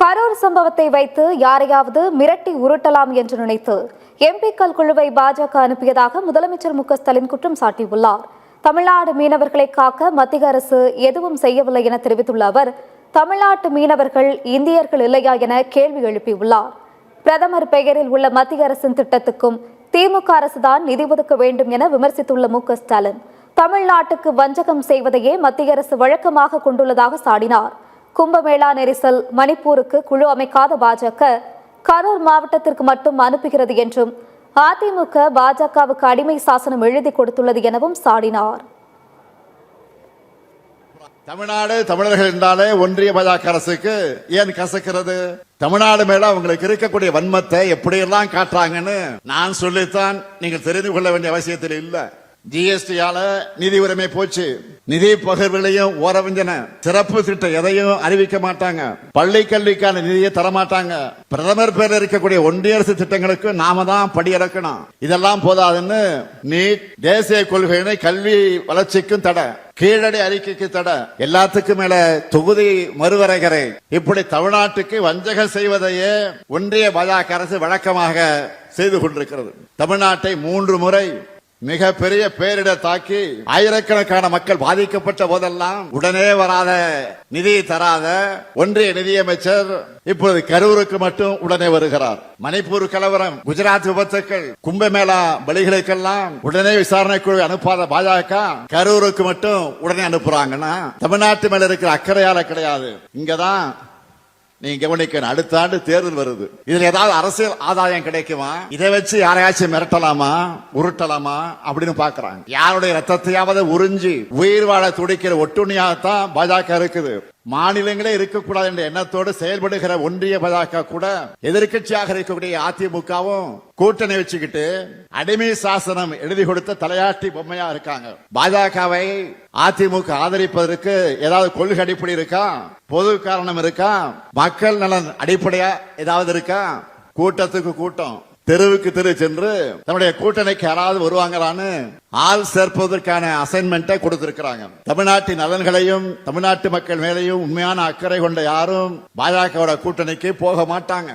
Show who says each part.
Speaker 1: கரூர் சம்பவத்தை வைத்து யாரையாவது மிரட்டி உருட்டலாம் என்று நினைத்து எம்பிக்கள் குழுவை பாஜக அனுப்பியதாக முதலமைச்சர் மு.க.ஸ்டாலின் குற்றம் சாட்டியுள்ளார். தமிழ்நாடு மீனவர்களை காக்க மத்திய அரசு எதுவும் செய்யவில்லை என தெரிவித்துள்ள அவர், தமிழ்நாட்டு மீனவர்கள் இந்தியர்கள் இல்லையா என கேள்வி எழுப்பியுள்ளார். பிரதமர் பெயரில் உள்ள மத்திய அரசின் திட்டத்துக்கும் திமுக அரசுதான் நிதி ஒதுக்க வேண்டும் என விமர்சித்துள்ள மு.க.ஸ்டாலின், தமிழ்நாட்டுக்கு வஞ்சகம் செய்வதையே மத்திய அரசு வழக்கமாக கொண்டுள்ளதாக சாடினார். கும்பமேளா நெரிசல் மணிப்பூருக்கு குழு அமைக்காத பாஜக கரூர் மாவட்டத்திற்கு மட்டும் அனுப்புகிறது என்றும், அதிமுக பாஜகவுக்கு அடிமை சாசனம் எழுதி கொடுத்துள்ளது எனவும் சாடினார்.
Speaker 2: தமிழ்நாடு தமிழர்கள் என்றாலே ஒன்றிய பாஜக அரசுக்கு ஏன் கசக்கிறது? தமிழ்நாடு மேல அவங்களுக்கு இருக்கக்கூடிய வன்மத்தை எப்படியெல்லாம் காட்டுறாங்கன்னு நான் சொல்லித்தான் நீங்கள் தெரிந்து கொள்ள வேண்டிய அவசியத்தில் இல்ல. ஜிஎஸ்டியால நிதி உரிமை போச்சு, நிதி பகிர்வுகளையும் ஓரவஞ்சன, சிறப்பு திட்டம் எதையும் அறிவிக்க மாட்டாங்க, பள்ளி கல்விக்கான நிதியை தரமாட்டாங்க, பிரதமர் பேரில் இருக்கக்கூடிய ஒன்றிய அரசு திட்டங்களுக்கு நாம தான் படியிறக்கணும். இதெல்லாம் போதாதுன்னு நீட், தேசிய கொள்கையினை கல்வி வளர்ச்சிக்கும் தடை, கீழடி அறிக்கைக்கு தடை, எல்லாத்துக்கும் மேல தொகுதி மறுவரைகரை, இப்படி தமிழ்நாட்டுக்கு வஞ்சகம் செய்வதையே ஒன்றிய பாஜக அரசு வழக்கமாக செய்து கொண்டிருக்கிறது. தமிழ்நாட்டை 3 முறை மிகப்பெரிய பேரிடர் தாக்கி ஆயிரக்கணக்கான மக்கள் பாதிக்கப்பட்ட போதெல்லாம் உடனே வராத, நிதி தராத ஒன்றிய நிதியமைச்சர் இப்போது கரூருக்கு மட்டும் உடனே வருகிறார். மணிப்பூர் கலவரம், குஜராத் விபத்துக்கள், கும்பமேளா பலிகளுக்கெல்லாம் உடனே விசாரணை குழு அனுப்பாத பாஜக கரூருக்கு மட்டும் உடனே அனுப்புறாங்கன்னா தமிழ்நாட்டு மேல இருக்கிற அக்கறையால கிடையாது. இங்கதான் நீங்க கவனிக்கணும், அடுத்த ஆண்டு தேர்தல் வருது. இதுல ஏதாவது அரசியல் ஆதாயம் கிடைக்குமா? இதை வச்சு யாரையாச்சும் மிரட்டலாமா, உருட்டலாமா அப்படின்னு பாக்குறாங்க. யாருடைய ரத்தத்தையாவது உறிஞ்சி உயிர் வாழ துடிக்கிற ஒட்டுண்ணியாகத்தான் பாஜக இருக்குது. மாநிலங்களே இருக்கக்கூடாது என்ற எண்ணத்தோடு செயல்படுகிற ஒன்றிய பாஜக கூட எதிர்கட்சியாக இருக்கக்கூடிய அதிமுகவும் கூட்டணி வச்சுக்கிட்டு அடிமை சாசனம் எழுதி கொடுத்த தலையாட்டி பொம்மையா இருக்காங்க. பாஜகவை அதிமுக ஆதரிப்பதற்கு ஏதாவது கொள்கை அடிப்படை இருக்கா? பொது காரணம் இருக்கா? மக்கள் நலன் அடிப்படையா ஏதாவது இருக்கா? கூட்டத்துக்கு கூட்டம், தெருவுக்கு தெரு சென்று நம்முடைய கூட்டணிக்கு யாராவது வருவாங்களான்னு ஆள் சேர்ப்பதற்கான அசைன்மெண்ட்டை கொடுத்திருக்கிறாங்க. தமிழ்நாட்டின் நலன்களையும் தமிழ்நாட்டு மக்கள் மேலையும் உண்மையான அக்கறை கொண்ட யாரும் பாஜகவோட கூட்டணிக்கு போக மாட்டாங்க.